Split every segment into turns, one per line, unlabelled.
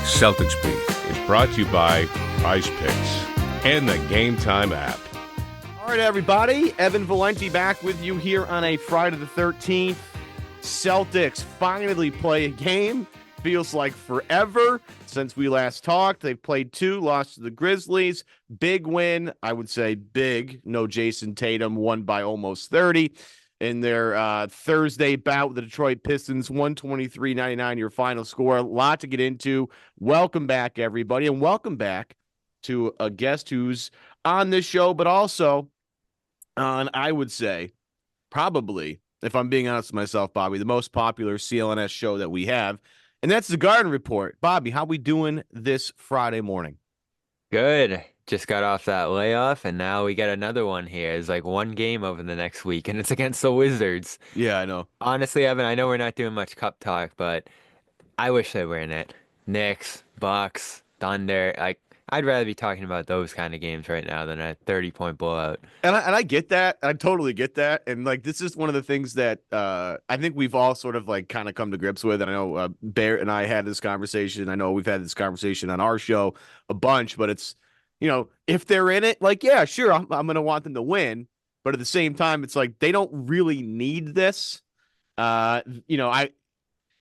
Celtics Beat is brought to you by Prize Picks and the Game Time app.
All right, everybody. Evan Valenti back with you here on a Friday the 13th. Celtics finally play a game. Feels like forever since we last talked. They've played two, lost to the Grizzlies. Big win. I would say big. No Jason Tatum, won by almost 30. In their Thursday bout with the Detroit Pistons, 123-99, your final score. A lot to get into. Welcome back, everybody, and welcome back to a guest who's on this show, but also on, I would say, probably, if I'm being honest with myself, Bobby, the most popular CLNS show that we have, and that's the Garden Report. Bobby, how we doing this Friday morning?
Good. Just got off that layoff, and now we got another one here. It's like one game over the next week, and it's against the Wizards.
Yeah, I know.
Honestly, Evan, I know we're not doing much cup talk, but I wish they were in it. Knicks, Bucks, Thunder. I'd rather be talking about those kind of games right now than a 30-point blowout.
And I get that. I totally get that. And like, this is one of the things that I think we've all sort of like kind of come to grips with. And I know Bear and I had this conversation. I know we've had this conversation on our show a bunch, but it's, you know, if they're in it, like, yeah, sure, I'm going to want them to win. But at the same time, it's like they don't really need this. You know,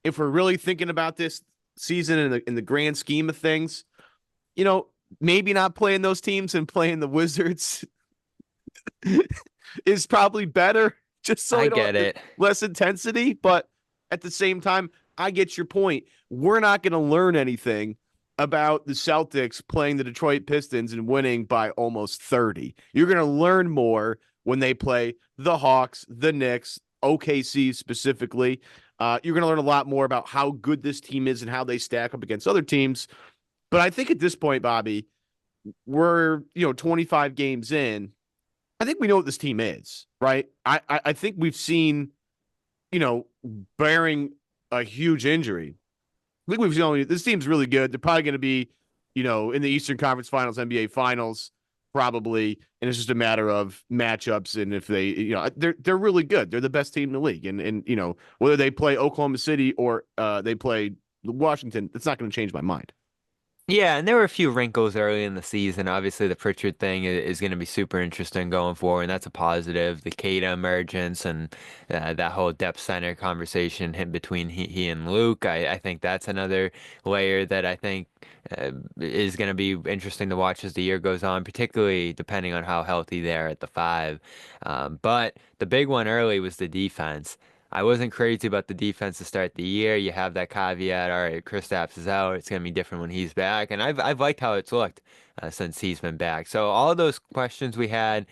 if we're really thinking about this season in the grand scheme of things, you know, maybe not playing those teams and playing the Wizards is probably better. Just so
I get it.
Less intensity, but at the same time, I get your point. We're not going to learn anything about the Celtics playing the Detroit Pistons and winning by almost 30. You're going to learn more when they play the Hawks, the Knicks, OKC specifically. You're going to learn a lot more about how good this team is and how they stack up against other teams. But I think at this point, Bobby, we're, 25 games in. I think we know what this team is, right? I think we've seen, bearing a huge injury, I think we've seen this team's really good. They're probably going to be, in the Eastern Conference Finals, NBA Finals, probably, and it's just a matter of matchups. And if they, they're really good. They're the best team in the league, and whether they play Oklahoma City or they play Washington, it's not going to change my mind.
Yeah, and there were a few wrinkles early in the season. Obviously, the Pritchard thing is going to be super interesting going forward, and that's a positive. The Kata emergence and that whole depth center conversation between he and Luke, I think that's another layer that I think is going to be interesting to watch as the year goes on, particularly depending on how healthy they are at the five. But the big one early was the defense. I wasn't crazy about the defense to start the year. You have that caveat, all right, Kristaps is out. It's going to be different when he's back. And I've liked how it's looked since he's been back. So all of those questions we had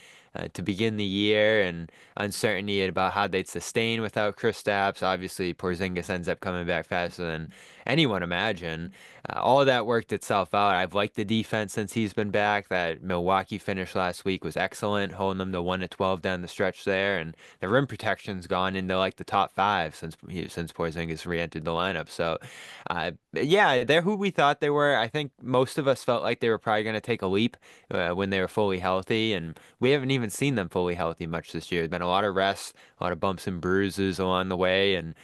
to begin the year and uncertainty about how they'd sustain without Kristaps. Obviously, Porzingis ends up coming back faster than anyone imagined. All of that worked itself out. I've liked the defense since he's been back. That Milwaukee finish last week was excellent, holding them to 1-12 down the stretch there, and the rim protection's gone into like the top 5 since Porzingis re-entered the lineup. So, yeah, they're who we thought they were. I think most of us felt like they were probably going to take a leap when they were fully healthy, and we haven't even seen them fully healthy much this year. There's been a lot of rests, a lot of bumps and bruises along the way, and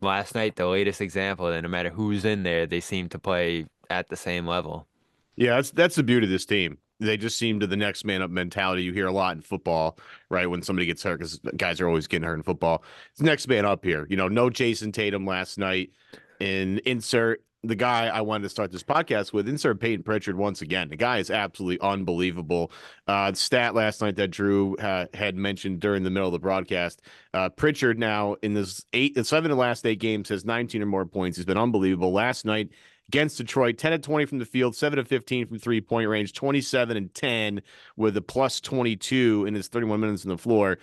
last night, the latest example that no matter who's in there, they seem to play at the same level.
Yeah, that's the beauty of this team. They just seem to the next man up mentality. You hear a lot in football, right? When somebody gets hurt, because guys are always getting hurt in football. It's next man up here. No Jason Tatum last night. And insert the guy I wanted to start this podcast with, insert Payton Pritchard once again. The guy is absolutely unbelievable. Stat last night that Drew had mentioned during the middle of the broadcast. Pritchard now in this 7 of the last 8 games has 19 or more points. He's been unbelievable. Last night against Detroit, 10 of 20 from the field, 7 of 15 from 3-point range, 27 and 10 with a plus 22 in his 31 minutes on the floor.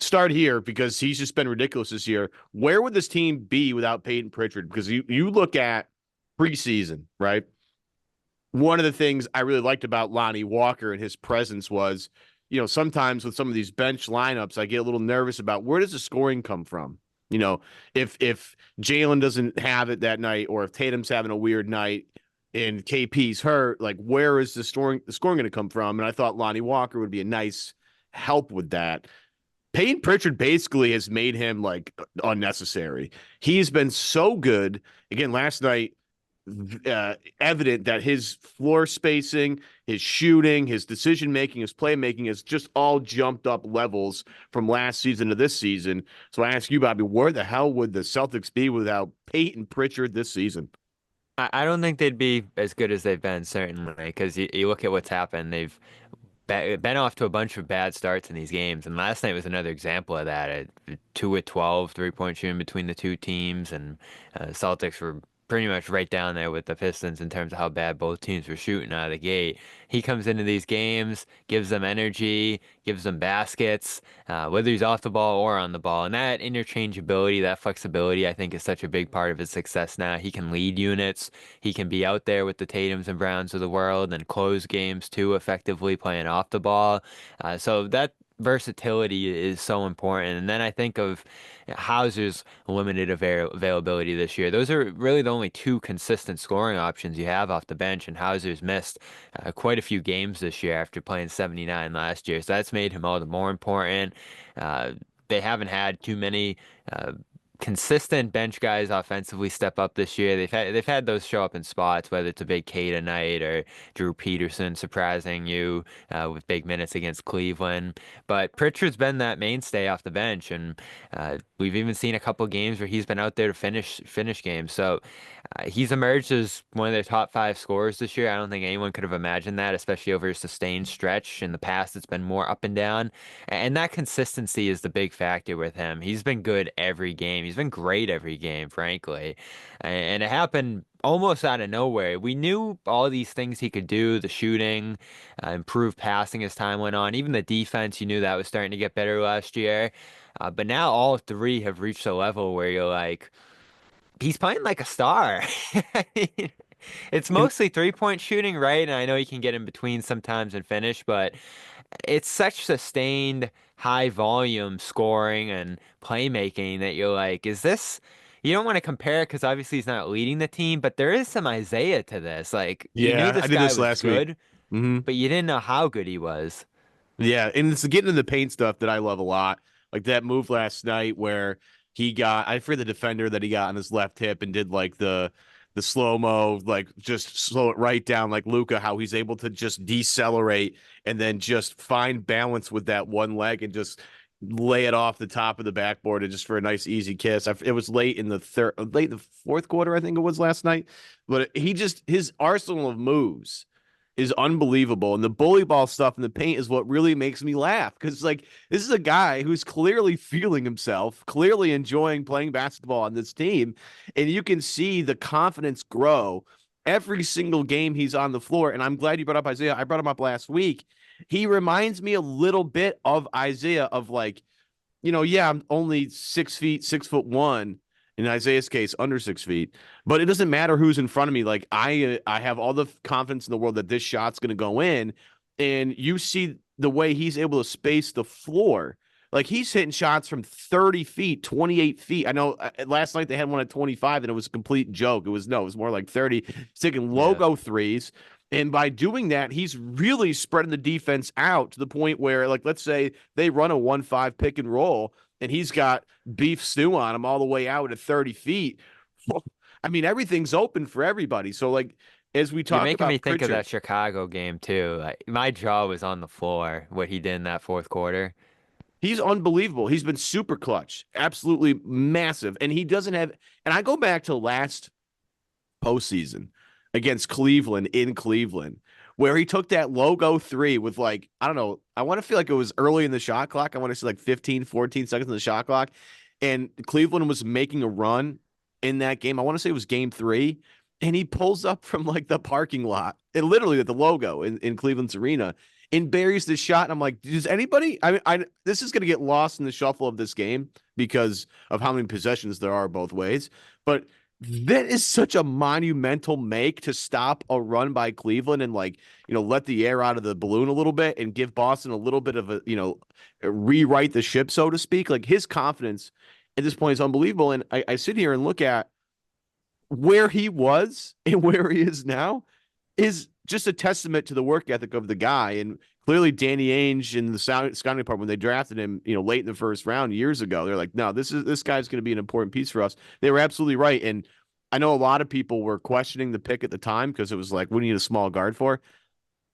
Start here because he's just been ridiculous this year. Where would this team be without Payton Pritchard? Because you look at preseason, right? One of the things I really liked about Lonnie Walker and his presence was, sometimes with some of these bench lineups, I get a little nervous about where does the scoring come from? If Jalen doesn't have it that night, or if Tatum's having a weird night and KP's hurt, like where is the scoring going to come from? And I thought Lonnie Walker would be a nice help with that. Payton Pritchard basically has made him like unnecessary. He's been so good. Again, last night, evident that his floor spacing, his shooting, his decision making, his playmaking has just all jumped up levels from last season to this season. So I ask you, Bobby, where the hell would the Celtics be without Payton Pritchard this season?
I don't think they'd be as good as they've been, certainly, because you look at what's happened. They've been off to a bunch of bad starts in these games, and last night was another example of that. 2 of 12 3-point shooting between the two teams, and Celtics were pretty much right down there with the Pistons in terms of how bad both teams were shooting out of the gate. He comes into these games, gives them energy, gives them baskets, whether he's off the ball or on the ball. And that interchangeability, that flexibility, I think is such a big part of his success now. He can lead units. He can be out there with the Tatums and Browns of the world and close games too, effectively playing off the ball. So that versatility is so important. And then I think of Hauser's limited availability this year. Those are really the only two consistent scoring options you have off the bench, and Hauser's missed quite a few games this year after playing 79 last year. So that's made him all the more important. They haven't had too many consistent bench guys offensively step up this year. They've had those show up in spots, whether it's a big Cade night or Drew Peterson surprising you with big minutes against Cleveland. But Pritchard's been that mainstay off the bench, and we've even seen a couple games where he's been out there to finish games. So he's emerged as one of their top five scorers this year. I don't think anyone could have imagined that, especially over a sustained stretch. In the past, it's been more up and down. And that consistency is the big factor with him. He's been good every game. He's been great every game, frankly. And it happened almost out of nowhere. We knew all these things he could do, the shooting, improved passing as time went on. Even the defense, you knew that was starting to get better last year. But now all three have reached a level where you're like, he's playing like a star. I mean, it's
And
mostly 3-point shooting, right? And I know he can get in between sometimes and finish, but it's such sustained high volume scoring and playmaking that you're like, is this? You don't want to compare it because obviously he's not leading the team, but there is some Isaiah to this. Like, you knew
yeah,
this
I did
guy
this
was
last week.
good,
Hmm.
but you didn't know how good he was.
Yeah, and it's getting into the paint stuff that I love a lot. Like that move last night where he got, I forget the defender that he got on his left hip and did like the slow-mo, like just slow it right down like Luca, how he's able to just decelerate and then just find balance with that one leg and just lay it off the top of the backboard and just for a nice easy kiss. It was late in the fourth quarter, I think it was last night. But his arsenal of moves is unbelievable. And the bully ball stuff in the paint is what really makes me laugh because like this is a guy who's clearly feeling himself, clearly enjoying playing basketball on this team. And you can see the confidence grow every single game he's on the floor. And I'm glad you brought up Isaiah. I brought him up last week. He reminds me a little bit of Isaiah of like, yeah, I'm only 6 feet, 6'1". In Isaiah's case, under 6 feet, but it doesn't matter who's in front of me. Like I have all the confidence in the world that this shot's going to go in, and you see the way he's able to space the floor. Like he's hitting shots from 30 feet, 28 feet. I know last night they had one at 25, and it was a complete joke. It was more like 30. He's taking
Yeah.
logo threes. And by doing that, he's really spreading the defense out to the point where, like, let's say they run a 1-5 pick and roll, and he's got beef stew on him all the way out at 30 feet. I mean, everything's open for everybody. So, like, as we
You're
talk
making me
about
think of
Pritchard,
that Chicago game too. Like, my jaw was on the floor, what he did in that fourth quarter.
he's unbelievable. He's been super clutch, absolutely massive. And he doesn't have, and I go back to last postseason against Cleveland in Cleveland, where he took that logo three with like, I don't know, I want to feel like it was early in the shot clock. I want to say like 15, 14 seconds in the shot clock. And Cleveland was making a run in that game. I want to say it was game 3. And he pulls up from like the parking lot and literally at the logo in Cleveland's arena and buries the shot. And I'm like, does anybody, this is going to get lost in the shuffle of this game because of how many possessions there are both ways. But that is such a monumental make to stop a run by Cleveland and like, let the air out of the balloon a little bit and give Boston a little bit of rewrite the ship, so to speak. Like his confidence at this point is unbelievable. And I sit here and look at where he was and where he is now is just a testament to the work ethic of the guy. And clearly Danny Ainge and the scouting department, when they drafted him, late in the first round years ago, they're like, no, this guy's going to be an important piece for us. They were absolutely right. And I know a lot of people were questioning the pick at the time because it was like, we need a small guard for.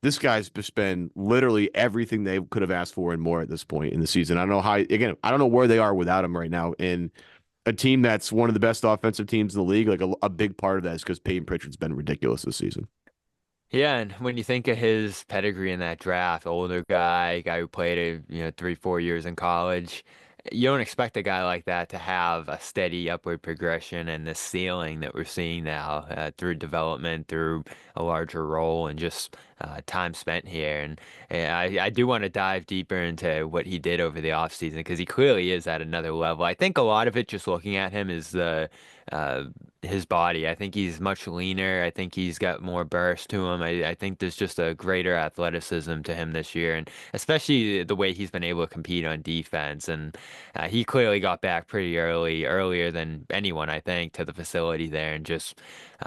This guy's just been literally everything they could have asked for and more at this point in the season. I don't know how, again, I don't know where they are without him right now. In a team that's one of the best offensive teams in the league, like a big part of that is because Payton Pritchard's been ridiculous this season.
Yeah, and when you think of his pedigree in that draft, older guy who played 3, 4 years in college, you don't expect a guy like that to have a steady upward progression and the ceiling that we're seeing now through development, through a larger role, and just time spent here. And I do want to dive deeper into what he did over the offseason because he clearly is at another level. I think a lot of it, just looking at him, is uh, his body. I think he's much leaner. I think he's got more burst to him. I think there's just a greater athleticism to him this year, and especially the way he's been able to compete on defense. And he clearly got back pretty early, earlier than anyone, I think, to the facility there and just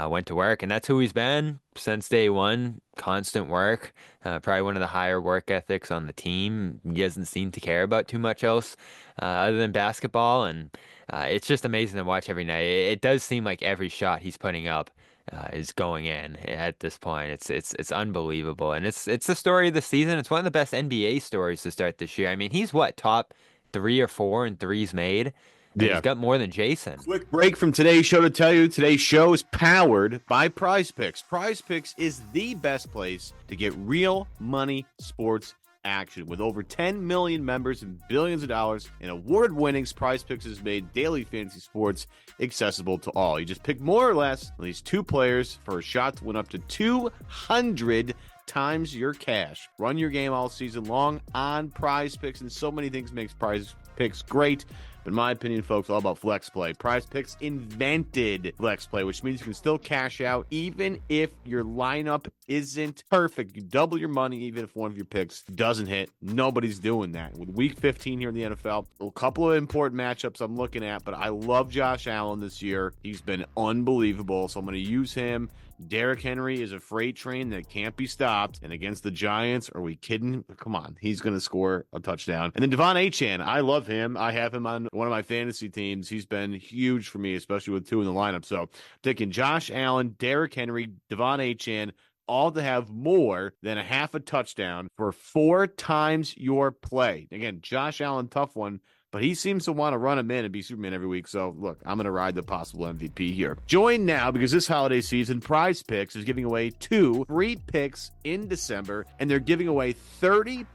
went to work. And that's who he's been since day one. Constant work, probably one of the higher work ethics on the team. He doesn't seem to care about too much else other than basketball. And it's just amazing to watch every night. It does seem like every shot he's putting up is going in at this point. It's unbelievable, and it's the story of the season. It's one of the best NBA stories to start this year. I mean, he's what, top 3 or 4 in threes made, and he's
Yeah.
got more than Jason.
Quick break from today's show to tell you today's show is powered by Prize Picks. Prize Picks is the best place to get real money sports action. With over 10 million members and billions of dollars in award-winning, Prize Picks has made daily fantasy sports accessible to all. You just pick more or less at least 2 players for a shot to win up to 200 times your cash. Run your game all season long on Prize Picks, and so many things makes Prize Picks great. But in my opinion, folks, all about flex play. Prize Picks invented flex play, which means you can still cash out even if your lineup isn't perfect. You double your money even if one of your picks doesn't hit. Nobody's doing that. With week 15 here in the NFL, a couple of important matchups I'm looking at, but I love Josh Allen this year. He's been unbelievable, so I'm going to use him. Derrick Henry is a freight train that can't be stopped. And against the Giants, are we kidding? Come on. He's going to score a touchdown. And then Devon Achane, I love him. I have him on one of my fantasy teams. He's been huge for me, especially with 2 in the lineup. So taking Josh Allen, Derrick Henry, Devon Achane, all to have more than a half a touchdown for 4 times your play. Again, Josh Allen, tough one, but he seems to want to run him in and be Superman every week. So, look, I'm going to ride the possible MVP here. Join now because this holiday season, Prize Picks is giving away 2 free picks in December, and they're giving away $30+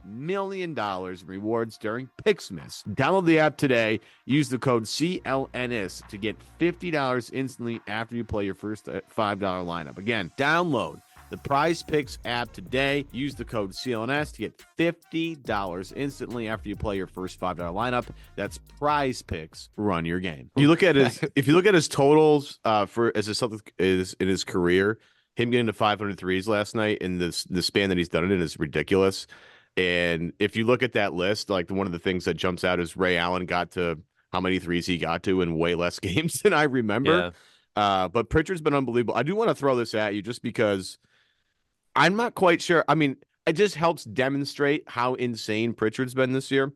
million in rewards during Pixmas. Download the app today. Use the code CLNS to get $50 instantly after you play your first $5 lineup. Again, download the Prize Picks app today. Use the code CLNS to get $50 instantly after you play your first $5 lineup. That's Prize Picks. Run your game. If you look at his totals for as a Celtics is in his career, him getting to 500 threes last night in the span that he's done it in is ridiculous. And if you look at that list, like one of the things that jumps out is Ray Allen got to how many threes he got to in way less games than I remember. Yeah. But Pritchard's been unbelievable. I do want to throw this at you just because I'm not quite sure. I mean, it just helps demonstrate how insane Pritchard's been this year.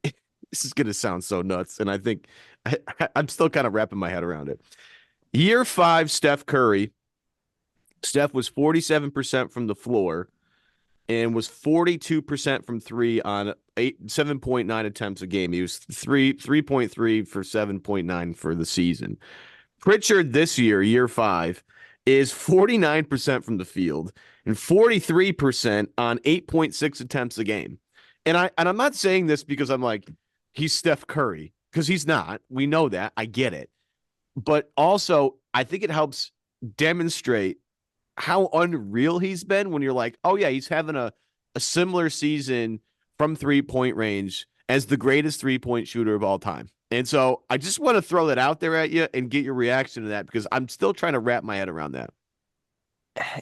This is going to sound so nuts, and I think I'm still kind of wrapping my head around it. Year 5, Steph Curry. Steph was 47% from the floor and was 42% from 3 on 7.9 attempts a game. He was 3.3 for 7.9 for the season. Pritchard this year, year 5, is 49% from the field and 43% on 8.6 attempts a game. And I'm not saying this because I'm like, he's Steph Curry, because he's not. We know that. I get it. But also, I think it helps demonstrate how unreal he's been when you're like, oh, yeah, he's having a similar season from 3-point range as the greatest 3-point shooter of all time. And so I just want to throw that out there at you and get your reaction to that because I'm still trying to wrap my head around that.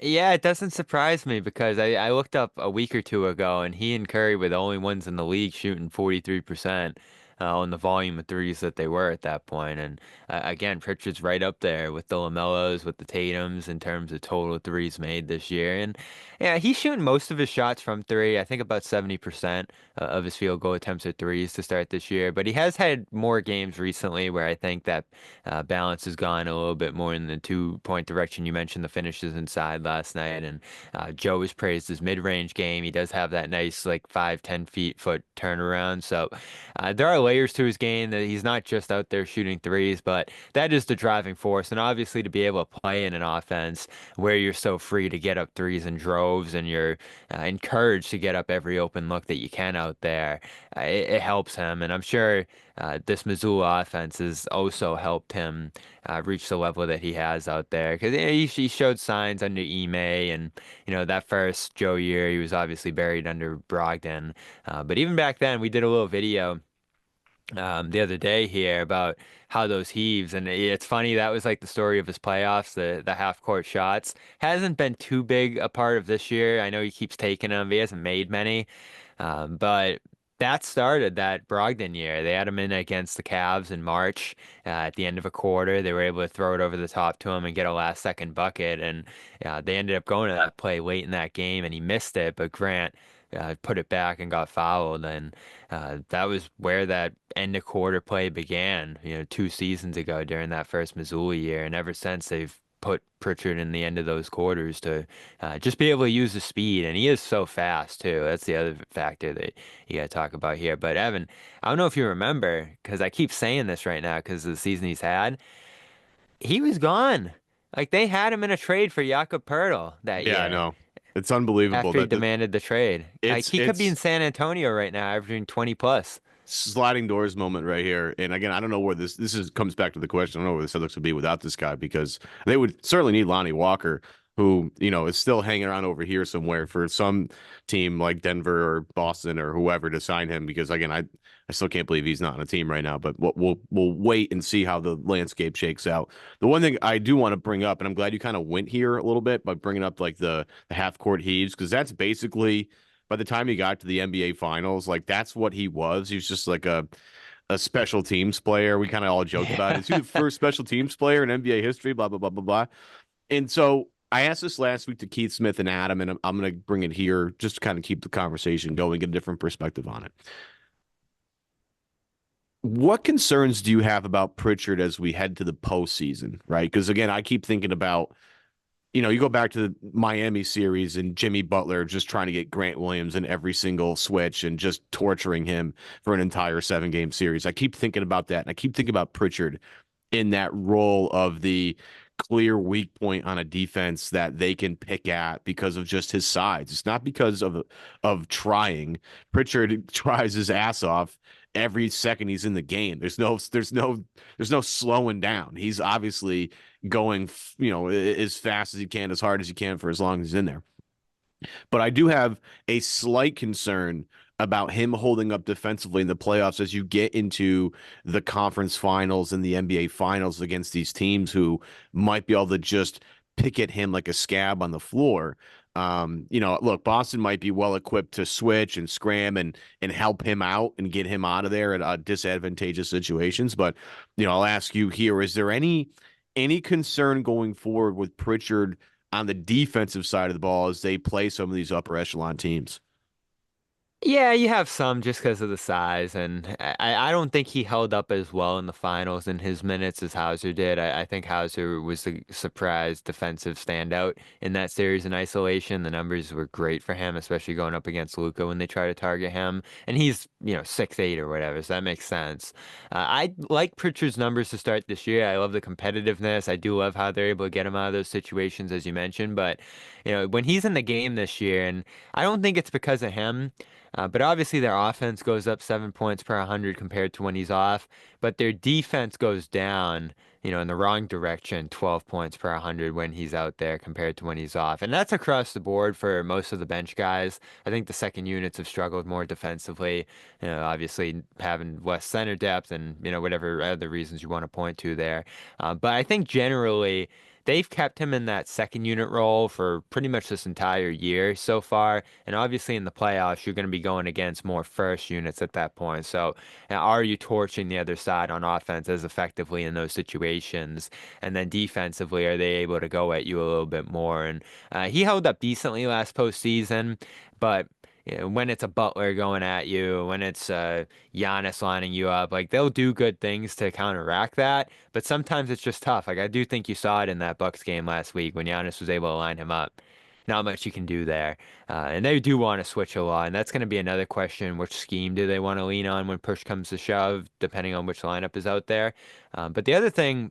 Yeah, it doesn't surprise me because I looked up a week or 2 ago and he and Curry were the only ones in the league shooting 43%. on the volume of threes that they were at that point. And again, Pritchard's right up there with the LaMelos, with the Tatums in terms of total threes made this year. And yeah, he's shooting most of his shots from three. I think about 70% of his field goal attempts are threes to start this year. But he has had more games recently where I think that balance has gone a little bit more in the 2-point direction. You mentioned the finishes inside last night, and Joe has praised his mid-range game. He does have that nice like 5-10 foot turnaround. So there are layers to his game that he's not just out there shooting threes, but that is the driving force. And obviously to be able to play in an offense where you're so free to get up threes in droves and you're encouraged to get up every open look that you can out there, it helps him. And I'm sure this Missoula offense has also helped him reach the level that he has out there. Because he showed signs under Ime, and that first Joe year, he was obviously buried under Brogdon. But even back then, we did a little video the other day here about how those heaves, and it's funny, that was like the story of his playoffs, the half court shots. Hasn't been too big a part of this year. I know he keeps taking them, but he hasn't made many. But that started that Brogdon year. They had him in against the Cavs in March. At the end of a quarter, they were able to throw it over the top to him and get a last second bucket. And they ended up going to that play late in that game, and he missed it. But Grant put it back and got fouled. And that was where that end of quarter play began, 2 seasons ago during that first Missoula year. And ever since, they've put Pritchard in the end of those quarters to just be able to use the speed. And he is so fast, too. That's the other factor that you got to talk about here. But Evan, I don't know if you remember, because I keep saying this right now because of the season he's had. He was gone. Like, they had him in a trade for Jakob Poeltl that
Yeah, I
year
know. It's unbelievable
after he
that
demanded the trade. Like, he could be in
it's
San Antonio right now, averaging 20 plus.
sliding doors moment right here. And again, I don't know where this is comes back to the question. I don't know where the Celtics would be without this guy, because they would certainly need Lonnie Walker, who, is still hanging around over here somewhere for some team like Denver or Boston or whoever to sign him, because again, I still can't believe he's not on a team right now, but we'll wait and see how the landscape shakes out. The one thing I do want to bring up, and I'm glad you kind of went here a little bit by bringing up like the half court heaves, because that's basically, by the time he got to the NBA Finals, like that's what he was. He was just like a special teams player. We kind of all joked about it. Is he the first special teams player in NBA history? Blah blah blah blah blah. And so I asked this last week to Keith Smith and Adam, and I'm going to bring it here just to kind of keep the conversation going, get a different perspective on it. What concerns do you have about Pritchard as we head to the postseason, right? Because again, I keep thinking about, you go back to the Miami series and Jimmy Butler just trying to get Grant Williams in every single switch and just torturing him for an entire 7-game series. I keep thinking about that. And I keep thinking about Pritchard in that role of the clear weak point on a defense that they can pick at because of just his size. It's not because of trying. Pritchard tries his ass off every second he's in the game. There's no slowing down. He's obviously going, as fast as he can, as hard as he can for as long as he's in there. But I do have a slight concern about him holding up defensively in the playoffs as you get into the conference finals and the NBA finals against these teams who might be able to just pick at him like a scab on the floor. Look, Boston might be well equipped to switch and scram and help him out and get him out of there at disadvantageous situations. But, I'll ask you here, is there any concern going forward with Pritchard on the defensive side of the ball as they play some of these upper echelon teams?
Yeah, you have some just because of the size, and I don't think he held up as well in the finals in his minutes as Hauser did. I think Hauser was a surprise defensive standout in that series in isolation. The numbers were great for him, especially going up against Luka when they try to target him. And he's, 6'8" or whatever, so that makes sense. I like Pritchard's numbers to start this year. I love the competitiveness. I do love how they're able to get him out of those situations, as you mentioned. But, when he's in the game this year, and I don't think it's because of him. But obviously their offense goes up 7 points per 100 compared to when he's off, but their defense goes down, in the wrong direction, 12 points per 100 when he's out there compared to when he's off. And that's across the board for most of the bench guys. I think the second units have struggled more defensively, obviously having less center depth and, whatever other reasons you want to point to there. But I think generally they've kept him in that second unit role for pretty much this entire year so far. And obviously in the playoffs, you're going to be going against more first units at that point. So are you torching the other side on offense as effectively in those situations? And then defensively, are they able to go at you a little bit more? And he held up decently last postseason, but when it's a Butler going at you, when it's Giannis lining you up, like they'll do good things to counteract that. But sometimes it's just tough. Like I do think you saw it in that Bucks game last week when Giannis was able to line him up. Not much you can do there. And they do want to switch a lot. And that's going to be another question. Which scheme do they want to lean on when push comes to shove, depending on which lineup is out there? But the other thing,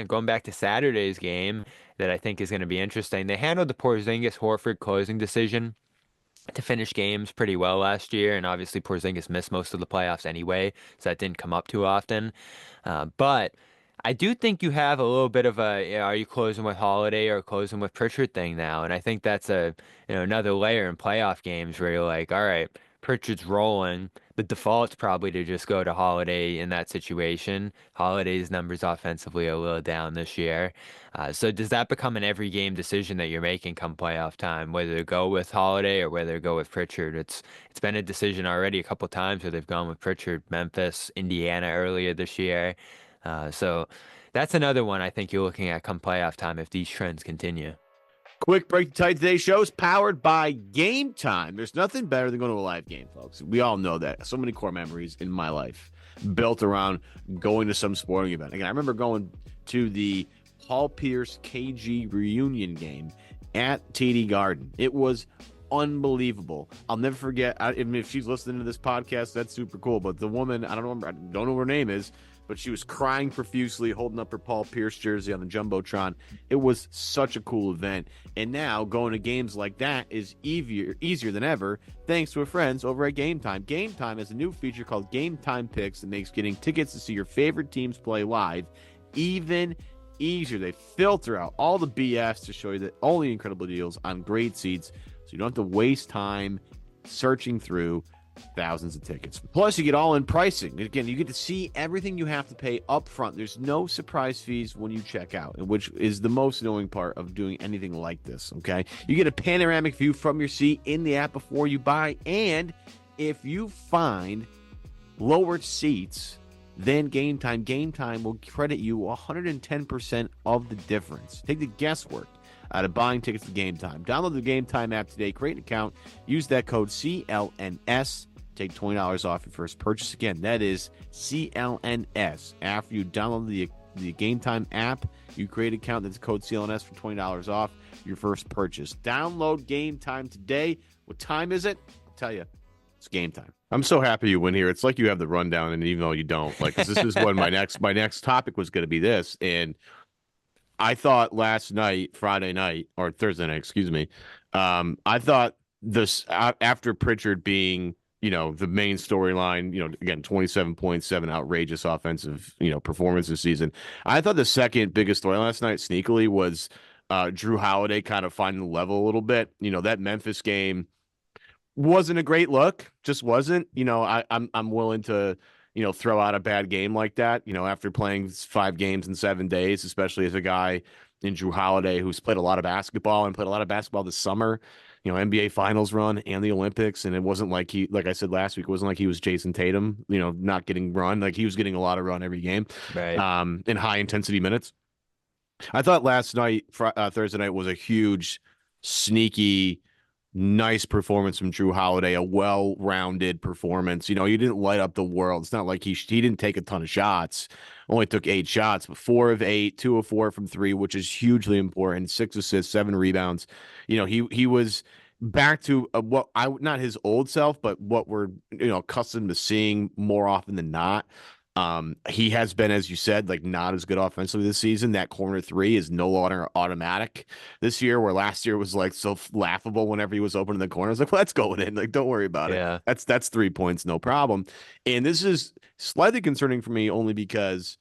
going back to Saturday's game that I think is going to be interesting, they handled the Porzingis Horford closing decision to finish games pretty well last year, and obviously Porzingis missed most of the playoffs anyway, so that didn't come up too often. But I do think you have a little bit of a, are you closing with Holiday or closing with Pritchard thing now? And I think that's another layer in playoff games where you're like, all right, Pritchard's rolling. The default's probably to just go to Holiday in that situation. Holiday's numbers offensively are a little down this year. So does that become an every game decision that you're making come playoff time, whether to go with Holiday or whether to go with Pritchard? It's been a decision already a couple times where they've gone with Pritchard, Memphis, Indiana earlier this year. So that's another one I think you're looking at come playoff time if these trends continue.
Quick break to tell you today's show is powered by Game Time. There's nothing better than going to a live game, folks. We all know that. So many core memories in my life built around going to some sporting event. Again, I remember going to the Paul Pierce KG reunion game at TD Garden. It was unbelievable. I'll never forget. I mean, if she's listening to this podcast, that's super cool. But the woman, I don't know what her name is, but she was crying profusely, holding up her Paul Pierce jersey on the Jumbotron. It was such a cool event. And now going to games like that is easier than ever, thanks to our friends over at Game Time. Game Time has a new feature called Game Time Picks that makes getting tickets to see your favorite teams play live even easier. They filter out all the BS to show you that all the incredible deals on great seats, so you don't have to waste time searching through thousands of tickets. Plus, you get all-in pricing. Again, you get to see everything you have to pay up front. There's no surprise fees when you check out, which is the most annoying part of doing anything like this, okay? You get a panoramic view from your seat in the app before you buy, and if you find lower seats than Game Time will credit you 110% of the difference. Take the guesswork out of buying tickets to Game Time. Download the Game Time app today, create an account, use that code CLNS, take $20 off your first purchase. Again, that is CLNS. After you download the Game Time app, you create an account, that's code CLNS for $20 off your first purchase. Download Game Time today. What time is it? I'll tell you. It's Game Time. I'm so happy you win here. It's like you have the rundown, and even though you don't, like, 'cause this is what my next topic was going to be this, and I thought last night, Friday night, or Thursday night, excuse me, I thought this after Pritchard being, the main storyline, again, 27.7 outrageous offensive, performance this season. I thought the second biggest story last night, sneakily, was Drew Holiday kind of finding the level a little bit. That Memphis game wasn't a great look, just wasn't. I'm willing to throw out a bad game like that, after playing 5 games in 7 days, especially as a guy in Drew Holiday who's played a lot of basketball this summer, NBA Finals run and the Olympics. And it wasn't like like I said last week, it wasn't like he was Jason Tatum, not getting run. Like he was getting a lot of run every game,
right?
In high intensity minutes. I thought last night, Thursday night, was a huge, sneaky, nice performance from Drew Holiday, a well-rounded performance. He didn't light up the world. It's not like he didn't take a ton of shots. Only took 8 shots, but 4 of 8, 2 of 4 from 3, which is hugely important. 6 assists, 7 rebounds. He was back to not his old self, but what we're accustomed to seeing more often than not. He has been, as you said, like not as good offensively this season. That corner 3 is no longer automatic this year, where last year was like so laughable whenever he was open in the corner. I was like, let's go in. Like, don't worry about it. That's 3 points, no problem. And this is slightly concerning for me only because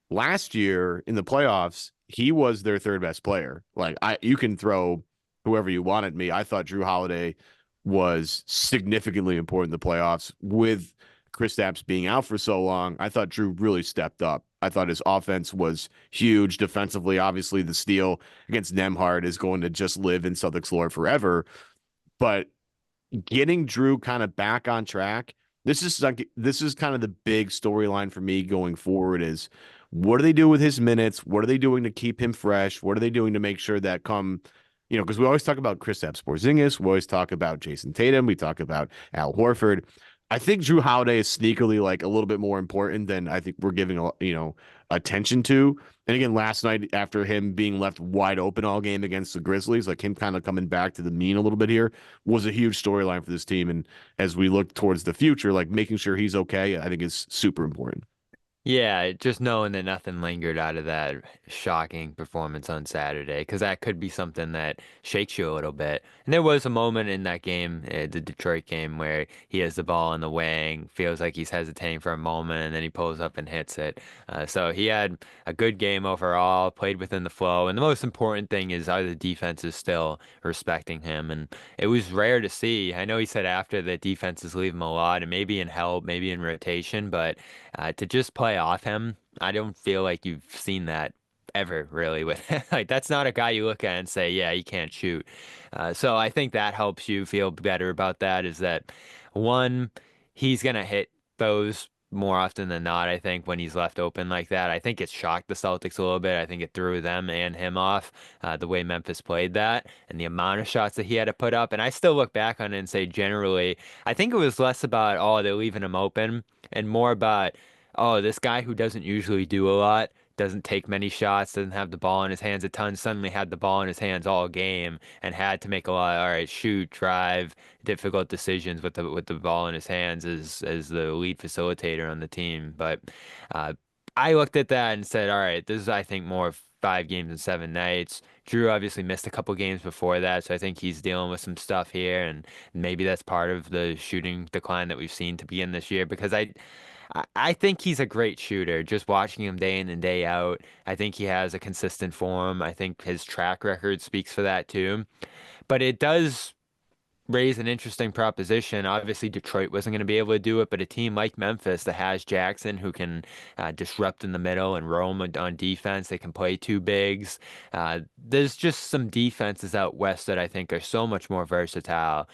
last year in the playoffs, he was their 3rd best player. Like you can throw whoever you want at me. I thought Drew Holiday was significantly important in the playoffs with Kristaps being out for so long. I thought Drew really stepped up I thought his offense was huge defensively. Obviously, the steal against Nemhard is going to just live in Celtics lore forever. But getting Drew kind of back on track, this is kind of the big storyline for me going forward is what do they do with his minutes? What are they doing to keep him fresh? What are they doing to make sure that because we always talk about Kristaps Porzingis, we always talk about Jason Tatum, we talk about Al Horford. I think Drew Holiday is sneakily like a little bit more important than I think we're giving attention to. And again, last night after him being left wide open all game against the Grizzlies, like him kind of coming back to the mean a little bit here was a huge storyline for this team. And as we look towards the future, like making sure he's okay, I think is super important.
Yeah, just knowing that nothing lingered out of that shocking performance on Saturday, because that could be something that shakes you a little bit. And there was a moment in that game, the Detroit game, where he has the ball in the wing, feels like he's hesitating for a moment, and then he pulls up and hits it. So he had a good game overall, played within the flow. And the most important thing is, are the defenses still respecting him? And it was rare to see. I know he said after that defenses leave him a lot, and maybe in help, maybe in rotation, but to just play off him, I don't feel like you've seen that ever really with like that's not a guy you look at and say, yeah, he can't shoot. So I think that helps you feel better about that is that one, he's gonna hit those more often than not, I think, when he's left open like that. I think it shocked the Celtics a little bit. I think it threw them and him off, the way Memphis played that and the amount of shots that he had to put up. And I still look back on it and say, generally, I think it was less about, oh, they're leaving him open and more about, oh, this guy who doesn't usually do a lot, doesn't take many shots, doesn't have the ball in his hands a ton, suddenly had the ball in his hands all game and had to make a lot, all right, shoot, drive, difficult decisions with the ball in his hands as the lead facilitator on the team. But uh, I looked at that and said, all right, this is, I think, more of 5 games and 7 nights. Drew obviously missed a couple games before that, so I think he's dealing with some stuff here, and maybe that's part of the shooting decline that we've seen to begin this year because I think he's a great shooter. Just watching him day in and day out, I think he has a consistent form. I think his track record speaks for that too. But it does raise an interesting proposition. Obviously, Detroit wasn't going to be able to do it, but a team like Memphis that has Jackson who can disrupt in the middle and roam on defense, they can play two bigs. There's just some defenses out west that I think are so much more versatile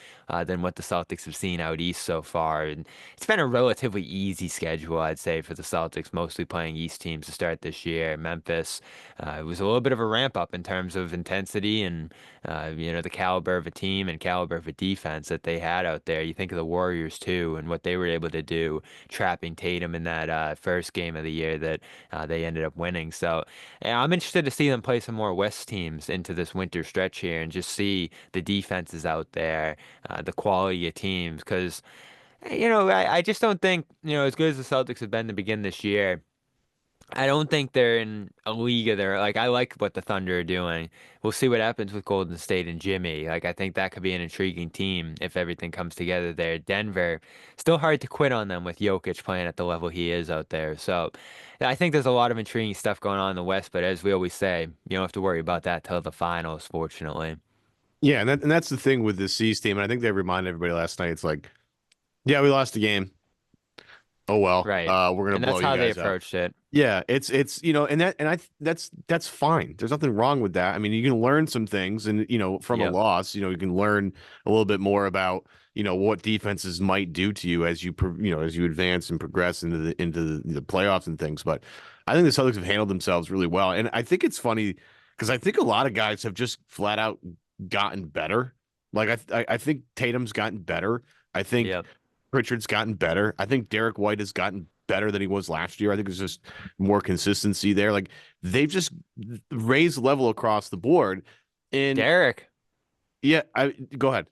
than what the Celtics have seen out east so far. And it's been a relatively easy schedule, I'd say, for the Celtics, mostly playing east teams to start this year. Memphis, it was a little bit of a ramp up in terms of intensity and the caliber of a team and caliber of a defense that they had out there. You think of the Warriors too and what they were able to do, trapping Tatum in that first game of the year that they ended up winning. So yeah, I'm interested to see them play some more West teams into this winter stretch here and just see the defenses out there, the quality of teams. Because, I just don't think, as good as the Celtics have been to begin this year, I don't think they're in a league of their like I like what the Thunder are doing. We'll see what happens with Golden State and Jimmy. Like I think that could be an intriguing team if everything comes together there. Denver, still hard to quit on them with Jokic playing at the level he is out there. So I think there's a lot of intriguing stuff going on in the West, but as we always say, you don't have to worry about that till the finals, fortunately.
Yeah, and that's the thing with the C's team. And I think they reminded everybody last night. It's like, yeah, we lost the game. Oh well,
Right.
we're gonna
And
blow
that's
you
how they
guys out.
approached it.
Yeah, it's that's fine. There's nothing wrong with that. I mean, you can learn some things, and from a
Yep.
loss, you can learn a little bit more about what defenses might do to you as as you advance and progress into the playoffs and things. But I think the Celtics have handled themselves really well, and I think it's funny because I think a lot of guys have just flat out gotten better. Like I think Tatum's gotten better. I think
Yep.
Pritchard's gotten better. I think Derek White has gotten better than he was last year. I think there's just more consistency there. Like they've just raised level across the board. And
Derek.
yeah, I go ahead.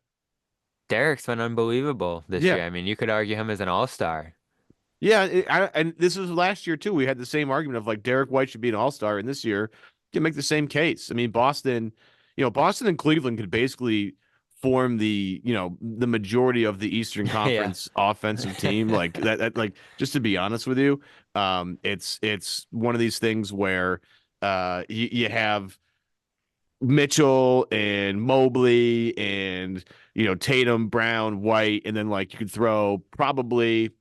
Derek's been unbelievable this
Yeah.
year. I mean, you could argue him as an all-star.
Yeah, and this was last year too. We had the same argument of like Derek White should be an all-star, and this year you can make the same case. I mean, Boston and Cleveland could basically form the majority of the Eastern
Yeah.
Conference offensive team. Like that like just to be honest with you, it's one of these things where you have Mitchell and Mobley and Tatum, Brown, White, and then like you could throw probably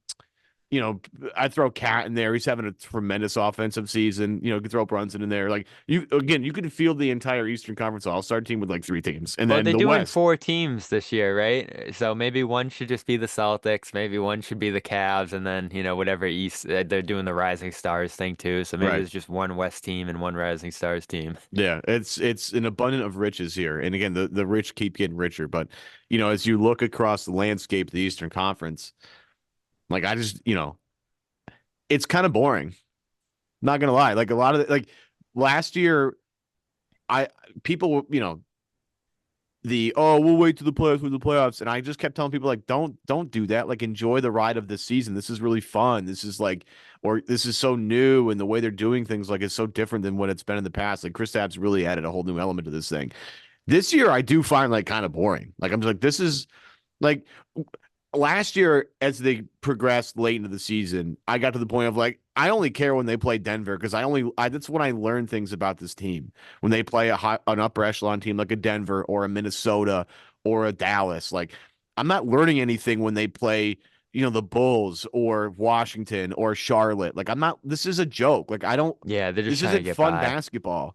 You know, I throw Cat in there. He's having a tremendous offensive season. You know, could throw Brunson in there. Like you could field the entire Eastern Conference All-Star team with like three teams, and
Well,
then
they're
the
doing
West.
4 teams this year, right? So maybe one should just be the Celtics, maybe one should be the Cavs, and then, whatever East, they're doing the Rising Stars thing too. So maybe
Right.
there's just one West team and one Rising Stars team.
Yeah, it's an abundance of riches here. And again, the rich keep getting richer. But, you know, as you look across the landscape of the Eastern Conference, like I just, it's kind of boring. Not gonna lie. Like a lot of like last year, I people, we'll wait to the playoffs with the playoffs. And I just kept telling people like don't do that. Like enjoy the ride of this season. This is really fun. This is like or this is so new and the way they're doing things like is so different than what it's been in the past. Like Chris Kristaps really added a whole new element to this thing. This year I do find like kind of boring. Like I'm just like, this is like last year as they progressed late into the season, I got to the point of like, I only care when they play Denver because that's when I learn things about this team. When they play an upper echelon team like a Denver or a Minnesota or a Dallas, like I'm not learning anything when they play, the Bulls or Washington or Charlotte. Like this is a joke. Like
Yeah, they're just
this
trying to
isn't
get
fun
by.
basketball.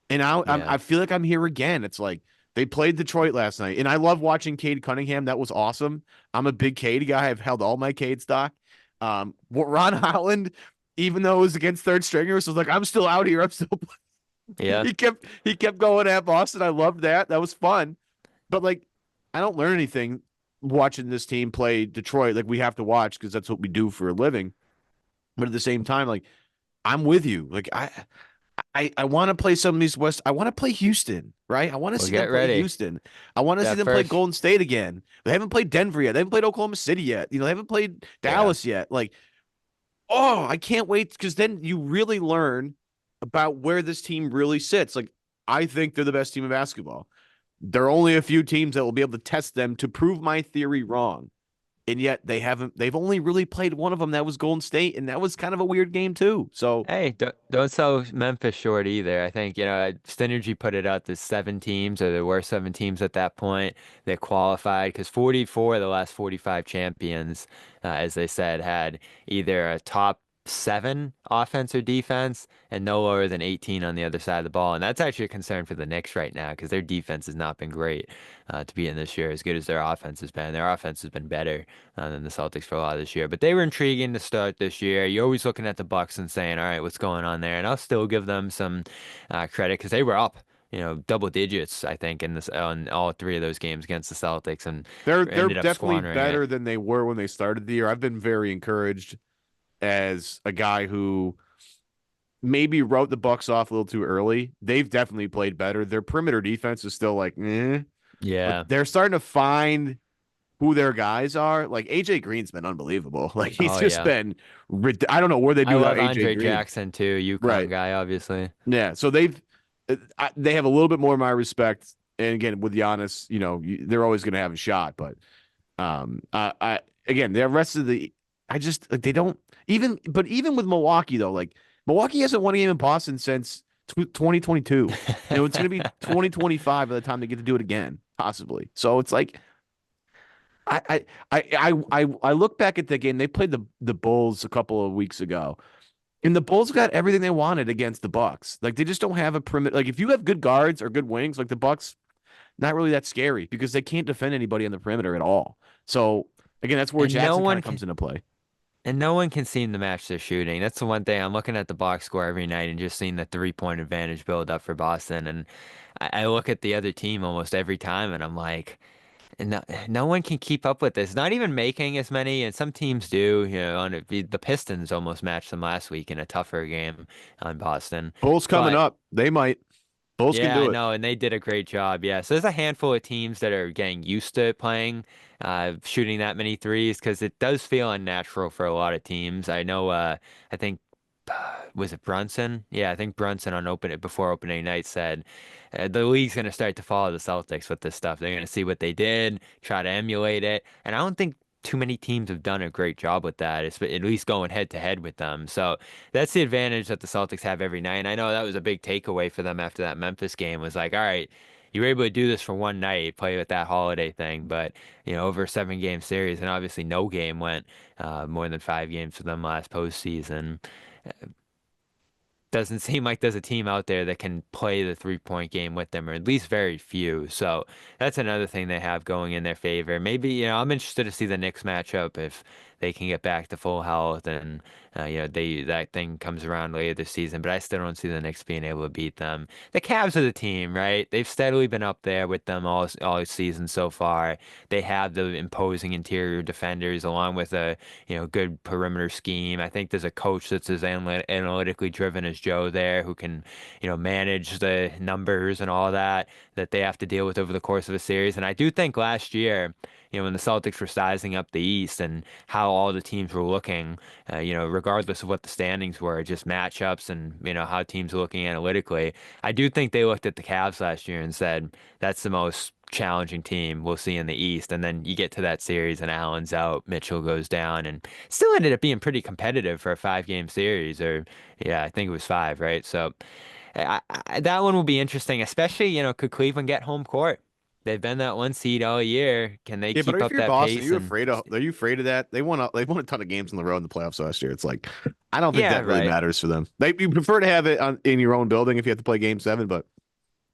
And
Yeah.
I feel like I'm here again. It's like they played Detroit last night, and I love watching Cade Cunningham. That was awesome. I'm a big Cade guy. I've held all my Cade stock. Ron Holland, even though it was against third stringers, was like, I'm still out here. I'm still.
Yeah.
He kept going at Boston. I loved that. That was fun. But like, I don't learn anything watching this team play Detroit. Like we have to watch because that's what we do for a living. But at the same time, like I'm with you. Like I want to play some of these West. I want to play Houston, right? I want to
Well,
see
get
them play
ready.
Houston. I want to see
That
them play
first,
Golden State again. They haven't played Denver yet. They haven't played Oklahoma City yet. They haven't played
yeah.
Dallas yet. Like, oh, I can't wait because then you really learn about where this team really sits. Like, I think they're the best team in basketball. There are only a few teams that will be able to test them to prove my theory wrong. And yet they've only really played one of them. That was Golden State. And that was kind of a weird game too. So
Hey, don't sell Memphis short either. I think, Synergy put it out, there's 7 teams, or there were 7 teams at that point that qualified because 44 of the last 45 champions, as they said, had either a top 7 offense or defense and no lower than 18 on the other side of the ball. And that's actually a concern for the Knicks right now because their defense has not been great to be in this year, as good as their offense has been. Their offense has been better than the Celtics for a lot of this year. But they were intriguing to start this year. You're always looking at the Bucks and saying, all right, what's going on there? And I'll still give them some credit because they were up, double digits, I think, in this on all 3 of those games against the Celtics and
they're
ended up
definitely
squandering it.
better than they were when they started the year. I've been very encouraged as a guy who maybe wrote the Bucks off a little too early. They've definitely played better. Their perimeter defense is still like, but
Yeah.
they're starting to find who their guys are. Like AJ Green's been unbelievable. Like he's
Oh,
just
yeah.
been, I don't know where they
I
do without
love
AJ
Andre
Green.
Jackson too, UConn
Right.
guy, obviously.
Yeah. So they have a little bit more of my respect. And again, with Giannis, they're always going to have a shot. But again, the rest of I just like they don't but even with Milwaukee though, like Milwaukee hasn't won a game in Boston since 2022. It's going to be 2025 by the time they get to do it again, possibly. So it's like I look back at the game. They played the Bulls a couple of weeks ago, and the Bulls got everything they wanted against the Bucks. Like they just don't have a perimeter. Like if you have good guards or good wings, like the Bucks, not really that scary because they can't defend anybody on the perimeter at all. So again, that's where
And no
Jackson kind
one
of
can
comes into play.
And no one can seem to match their shooting. That's the one thing. I'm looking at the box score every night and just seeing the 3-point advantage build up for Boston. And I look at the other team almost every time and I'm like, no one can keep up with this. Not even making as many, and some teams do. The Pistons almost matched them last week in a tougher game on Boston.
Bulls coming
But
up. They might. Bulls can
yeah, I
do it.
know, and they did a great job. Yeah, so there's a handful of teams that are getting used to playing, shooting that many threes because it does feel unnatural for a lot of teams. I know. I think was it Brunson? Yeah, I think Brunson on before opening night said the league's going to start to follow the Celtics with this stuff. They're going to see what they did, try to emulate it, and I don't think too many teams have done a great job with that. It's at least going head to head with them. So that's the advantage that the Celtics have every night. And I know that was a big takeaway for them after that Memphis game was like, all right, you were able to do this for one night, play with that holiday thing, but over a 7 game series, and obviously no game went more than 5 games for them last postseason. Doesn't seem like there's a team out there that can play the 3-point game with them, or at least very few. So that's another thing they have going in their favor. Maybe, I'm interested to see the Knicks matchup if they can get back to full health and that thing comes around later this season. But I still don't see the Knicks being able to beat them. The Cavs are the team, right? They've steadily been up there with them all season so far. They have the imposing interior defenders along with a good perimeter scheme. I think there's a coach that's as analytically driven as Joe there who can, manage the numbers and all that they have to deal with over the course of a series. And I do think last year, when the Celtics were sizing up the East and how all the teams were looking, regardless of what the standings were, just matchups and, how teams are looking analytically, I do think they looked at the Cavs last year and said, that's the most challenging team we'll see in the East. And then you get to that series and Allen's out, Mitchell goes down, and still ended up being pretty competitive for a 5 game series, or yeah, I think it was five, right? So that one will be interesting, especially, could Cleveland get home court? They've been that 1 seed all year. Can they
Yeah, but
keep
if
up
you're
that
Boston,
pace? And
are you afraid of that? They won a ton of games in the row in the playoffs last year. It's like I don't think
yeah,
that really
right.
matters for them. You prefer to have it in your own building if you have to play game 7, but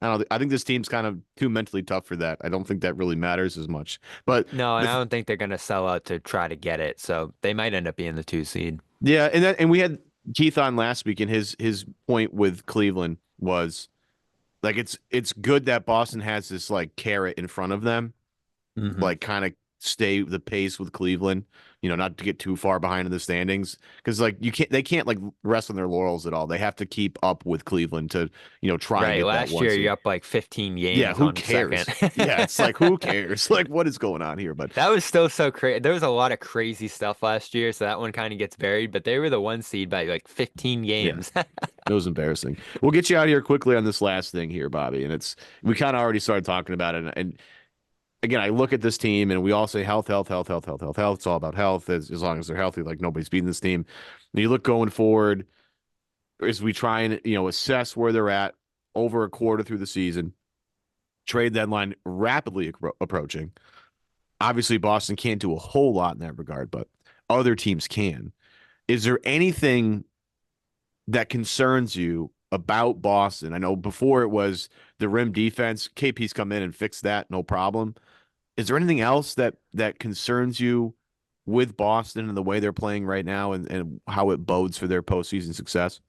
I think this team's kind of too mentally tough for that. I don't think that really matters as much. But
No, and I
the,
don't think they're going to sell out to try to get it. So they might end up being the 2 seed.
yeah, and we had Keith on last week, and his point with Cleveland was like it's good that Boston has this like carrot in front of them,
Hmm.
like kind of stay the pace with Cleveland, not to get too far behind in the standings because like they can't like rest on their laurels at all. They have to keep up with Cleveland to, try and
Right.
get that
Last
one
year,
seed.
you're up like 15
Yeah,
games
who
on second.
cares? Yeah, it's like who cares? Like what is going on here? But
That was still so crazy. There was a lot of crazy stuff last year, so that one kind of gets buried, but they were the 1 seed by like 15
yeah,
games.
it was embarrassing. We'll get you out here quickly on this last thing here, Bobby, and it's we kind of already started talking about it, and again, I look at this team and we all say health, health, health, health, health, health, health. It's all about health as long as they're healthy. Like nobody's beating this team. And you look going forward as we try and assess where they're at over a quarter through the season. Trade deadline rapidly approaching. Obviously, Boston can't do a whole lot in that regard, but other teams can. Is there anything that concerns you about Boston? I know before it was the rim defense. KP's come in and fixed that, no problem. Is there anything else that concerns you with Boston and the way they're playing right now and how it bodes for their postseason success?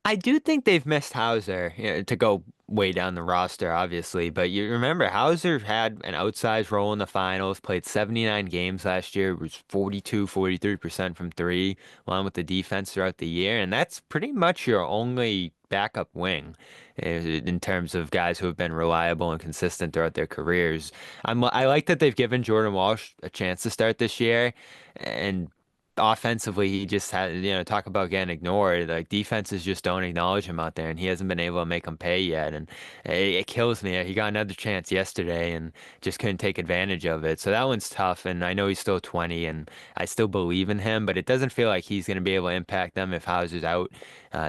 I do think they've missed Hauser, to go way down the roster, obviously. But you remember, Hauser had an outsized role in the finals, played 79 games last year, was 42, 43% from three, along with the defense throughout the year. And that's pretty much your only backup wing in terms of guys who have been reliable and consistent throughout their careers. I like that they've given Jordan Walsh a chance to start this year. And offensively, he just had, talk about getting ignored. Like defenses just don't acknowledge him out there, and he hasn't been able to make them pay yet. And it kills me. He got another chance yesterday and just couldn't take advantage of it. So that one's tough. And I know he's still 20, and I still believe in him, but it doesn't feel like he's going to be able to impact them if Hauser's out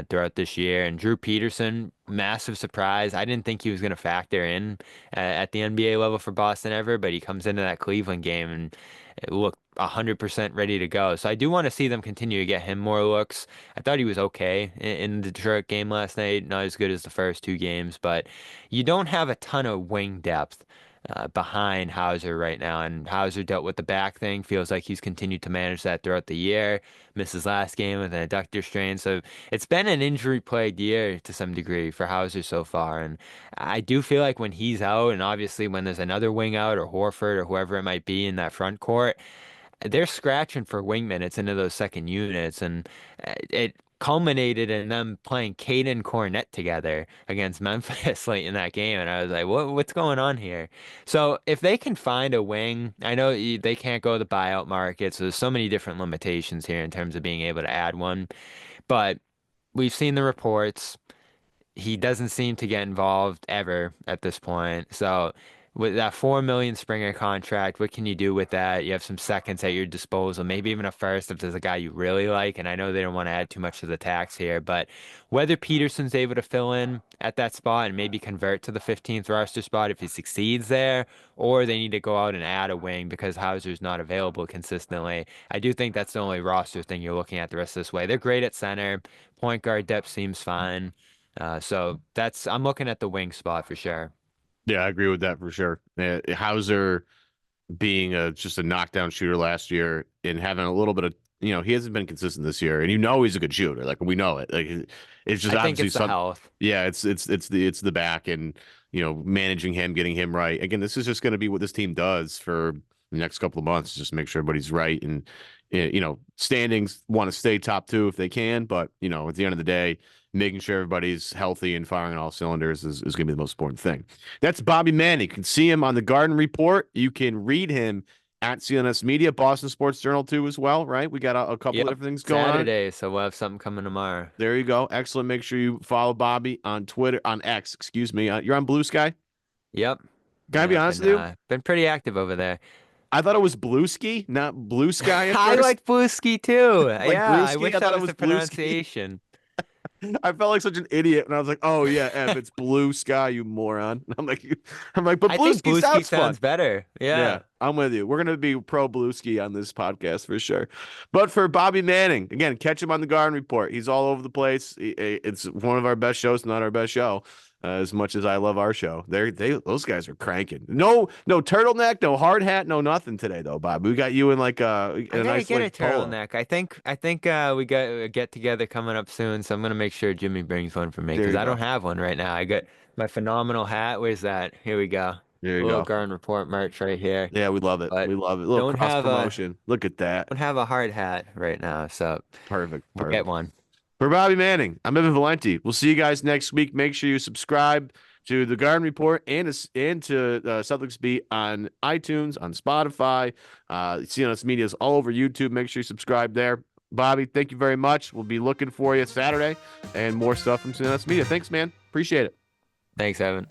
throughout this year. And Drew Peterson, massive surprise. I didn't think he was going to factor in at the NBA level for Boston ever, but he comes into that Cleveland game and looked 100% ready to go. So I do want to see them continue to get him more looks. I thought he was okay in the Detroit game last night, not as good as the first 2 games, but you don't have a ton of wing depth behind Hauser right now. And Hauser dealt with the back thing. Feels like he's continued to manage that throughout the year. Missed his last game with an adductor strain. So it's been an injury-plagued year to some degree for Hauser so far. And I do feel like when he's out, and obviously when there's another wing out or Horford or whoever it might be in that front court, they're scratching for wing minutes into those second units, and it culminated in them playing Caden Cornett together against Memphis late in that game, and I was like, what's going on here? So if they can find a wing, I know they can't go to the buyout market, so there's so many different limitations here in terms of being able to add one, but we've seen the reports. He doesn't seem to get involved ever at this point. So with that $4 million Springer contract, what can you do with that? You have some seconds at your disposal, maybe even a first if there's a guy you really like. And I know they don't want to add too much to the tax here, but whether Peterson's able to fill in at that spot and maybe convert to the 15th roster spot if he succeeds there, or they need to go out and add a wing because Hauser's not available consistently. I do think that's the only roster thing you're looking at the rest of this way. They're great at center. Point guard depth seems fine. So I'm looking at the wing spot for sure.
Yeah, I agree with that for sure. Hauser being just a knockdown shooter last year and having a little bit of, he hasn't been consistent this year, and he's a good shooter. Like, we know it. Like, it's just
I think
obviously
it's the health.
Yeah, it's the back, and managing him, getting him right. Again, this is just going to be what this team does for the next couple of months. Just make sure everybody's right, and standings want to stay top 2 if they can, but at the end of the day, making sure everybody's healthy and firing on all cylinders is going to be the most important thing. That's Bobby Manning. You can see him on the Garden Report. You can read him at CLNS Media, Boston Sports Journal too as well, right? We got a couple of different things going on.
Saturday, so we'll have something coming tomorrow.
There you go. Excellent. Make sure you follow Bobby on Twitter, on X, excuse me. You're on Blue Sky?
Yep.
Can I be honest with you?
Been pretty active over there.
I thought it was Blue Ski, not Blue Sky at
I
first.
like Blue Ski too. Yeah, I wish that was the
Blue
pronunciation.
I felt like such an idiot, and I was like, "Oh yeah, Ev, it's Blue Sky, you moron." I'm like, but Blue Ski sounds fun.
Better. Yeah,
I'm with you. We're gonna be pro Blue Ski on this podcast for sure. But for Bobby Manning, again, catch him on the Garden Report. He's all over the place. It's one of our best shows, not our best show. As much as I love our show, those guys are cranking. No turtleneck, no hard hat, no nothing today though, Bob. We got you in like a nice
get
like
a turtleneck. I think we got a get together coming up soon, so I'm gonna make sure Jimmy brings one for me because I don't have one right now. I got my phenomenal hat. Where's that? Here we go.
There you
Little
go.
Garden Report merch right here.
Yeah, we love it. We love it. A little cross promotion. Look at that.
Don't have a hard hat right now, so
perfect.
We'll get one.
For Bobby Manning, I'm Evan Valenti. We'll see you guys next week. Make sure you subscribe to the Garden Report and to Celtics Beat on iTunes, on Spotify. CLNS Media is all over YouTube. Make sure you subscribe there. Bobby, thank you very much. We'll be looking for you Saturday and more stuff from CLNS Media. Thanks, man. Appreciate it.
Thanks, Evan.